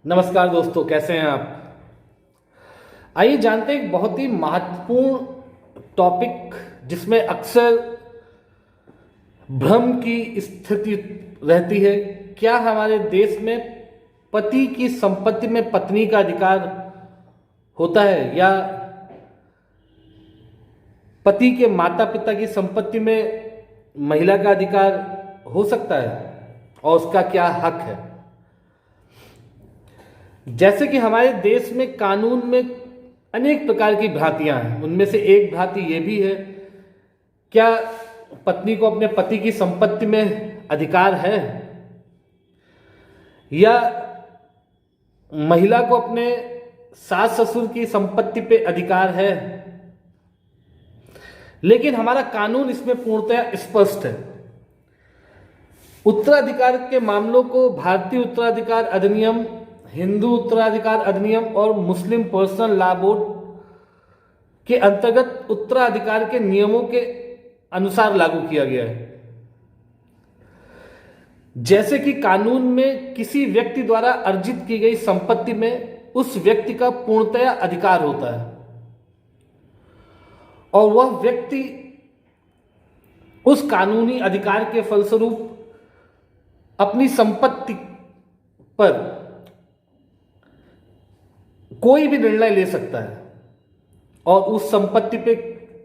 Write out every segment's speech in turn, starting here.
नमस्कार दोस्तों, कैसे हैं आप। आइए जानते हैं एक बहुत ही महत्वपूर्ण टॉपिक जिसमें अक्सर भ्रम की स्थिति रहती है। क्या हमारे देश में पति की संपत्ति में पत्नी का अधिकार होता है या पति के माता पिता की संपत्ति में महिला का अधिकार हो सकता है और उसका क्या हक है। जैसे कि हमारे देश में कानून में अनेक प्रकार की भ्रांतियां हैं, उनमें से एक भ्रांति यह भी है, क्या पत्नी को अपने पति की संपत्ति में अधिकार है या महिला को अपने सास ससुर की संपत्ति पे अधिकार है। लेकिन हमारा कानून इसमें पूर्णतः स्पष्ट है। उत्तराधिकार के मामलों को भारतीय उत्तराधिकार अधिनियम, हिंदू उत्तराधिकार अधिनियम और मुस्लिम पर्सनल लॉ बोर्ड के अंतर्गत उत्तराधिकार के नियमों के अनुसार लागू किया गया है। जैसे कि कानून में किसी व्यक्ति द्वारा अर्जित की गई संपत्ति में उस व्यक्ति का पूर्णतया अधिकार होता है और वह व्यक्ति उस कानूनी अधिकार के फलस्वरूप अपनी संपत्ति पर कोई भी निर्णय ले सकता है और उस संपत्ति पे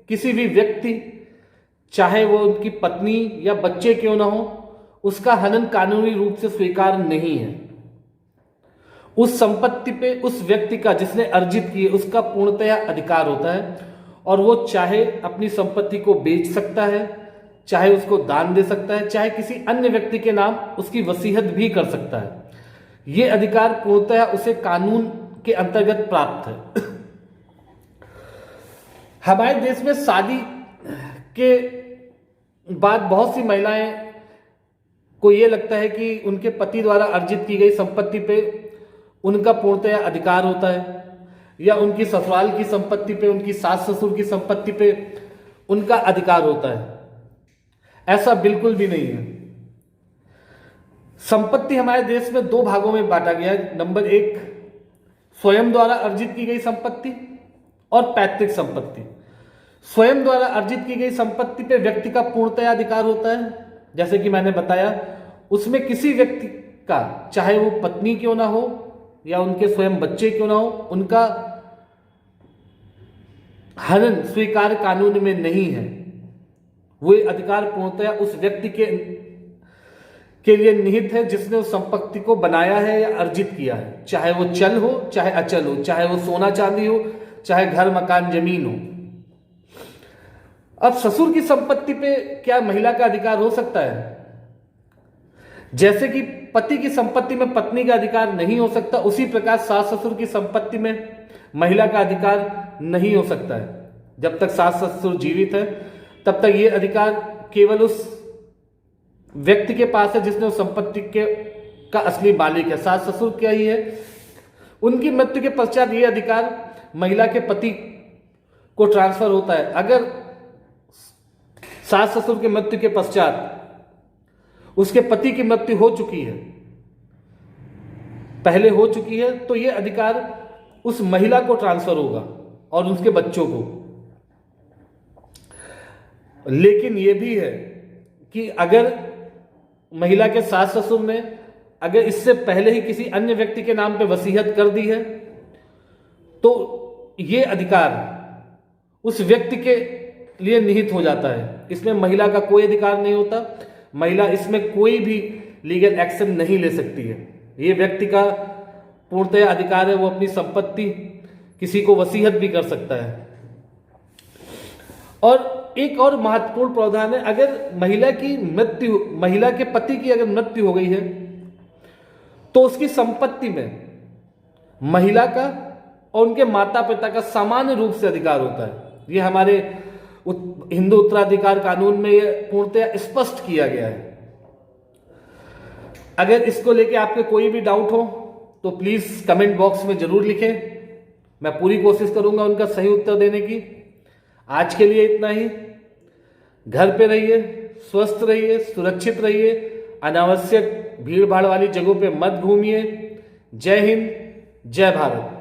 किसी भी व्यक्ति, चाहे वो उनकी पत्नी या बच्चे क्यों ना हो, उसका हनन कानूनी रूप से स्वीकार नहीं है। उस संपत्ति पे उस व्यक्ति का, जिसने अर्जित की है, उसका पूर्णतया अधिकार होता है और वो चाहे अपनी संपत्ति को बेच सकता है, चाहे उसको दान दे सकता है, चाहे किसी अन्य व्यक्ति के नाम उसकी वसीयत भी कर सकता है। ये अधिकार पूर्णतया उसे कानून के अंतर्गत प्राप्त है। हमारे देश में शादी के बाद बहुत सी महिलाएं को ये लगता है कि उनके पति द्वारा अर्जित की गई संपत्ति पे उनका पूर्णतया अधिकार होता है या उनकी ससुराल की संपत्ति पे, उनकी सास ससुर की संपत्ति पे उनका अधिकार होता है। ऐसा बिल्कुल भी नहीं है। संपत्ति हमारे देश में दो भागों में बांटा गया है। नंबर एक, स्वयं द्वारा अर्जित की गई संपत्ति और पैतृक संपत्ति। स्वयं द्वारा अर्जित की गई संपत्ति पे व्यक्ति का पूर्णतया अधिकार होता है। जैसे कि मैंने बताया, उसमें किसी व्यक्ति का, चाहे वो पत्नी क्यों ना हो या उनके स्वयं बच्चे क्यों ना हो, उनका हनन स्वीकार कानून में नहीं है। वो अधिकार पूर्णतया उस व्यक्ति के लिए निहित है जिसने उस संपत्ति को बनाया है या अर्जित किया है, चाहे वो चल हो चाहे अचल हो, चाहे वो सोना चांदी हो, चाहे घर मकान जमीन हो। अब ससुर की संपत्ति पे क्या महिला का अधिकार हो सकता है? जैसे कि पति की संपत्ति में पत्नी का अधिकार नहीं हो सकता, उसी प्रकार सास ससुर की संपत्ति में महिला का अधिकार नहीं हो सकता है। जब तक सास ससुर जीवित है तब तक ये अधिकार केवल उस व्यक्ति के पास है जिसने उस संपत्ति का असली मालिक है। सास ससुर क्या ही है, उनकी मृत्यु के पश्चात ये अधिकार महिला के पति को ट्रांसफर होता है। अगर सास ससुर की मृत्यु के पश्चात उसके पति की मृत्यु हो चुकी है, पहले हो चुकी है, तो यह अधिकार उस महिला को ट्रांसफर होगा और उसके बच्चों को। लेकिन यह भी है कि अगर महिला के सास ससुर ने अगर इससे पहले ही किसी अन्य व्यक्ति के नाम पे वसीयत कर दी है तो ये अधिकार उस व्यक्ति के लिए निहित हो जाता है। इसमें महिला का कोई अधिकार नहीं होता। महिला इसमें कोई भी लीगल एक्शन नहीं ले सकती है। ये व्यक्ति का पूर्णतः अधिकार है, वो अपनी संपत्ति किसी को वसीयत भी कर सकता है। और एक और महत्वपूर्ण प्रावधान है, अगर महिला के पति की अगर मृत्यु हो गई है तो उसकी संपत्ति में महिला का और उनके माता पिता का सामान्य रूप से अधिकार होता है। यह हमारे हिंदू उत्तराधिकार कानून में यह पूर्णतः स्पष्ट किया गया है। अगर इसको लेके आपके कोई भी डाउट हो तो प्लीज कमेंट बॉक्स में जरूर लिखें। मैं पूरी कोशिश करूंगा उनका सही उत्तर देने की। आज के लिए इतना ही। घर पे रहिए, स्वस्थ रहिए, सुरक्षित रहिए, अनावश्यक भीड़ भाड़ वाली जगहों पे मत घूमिए। जय हिंद, जय भारत।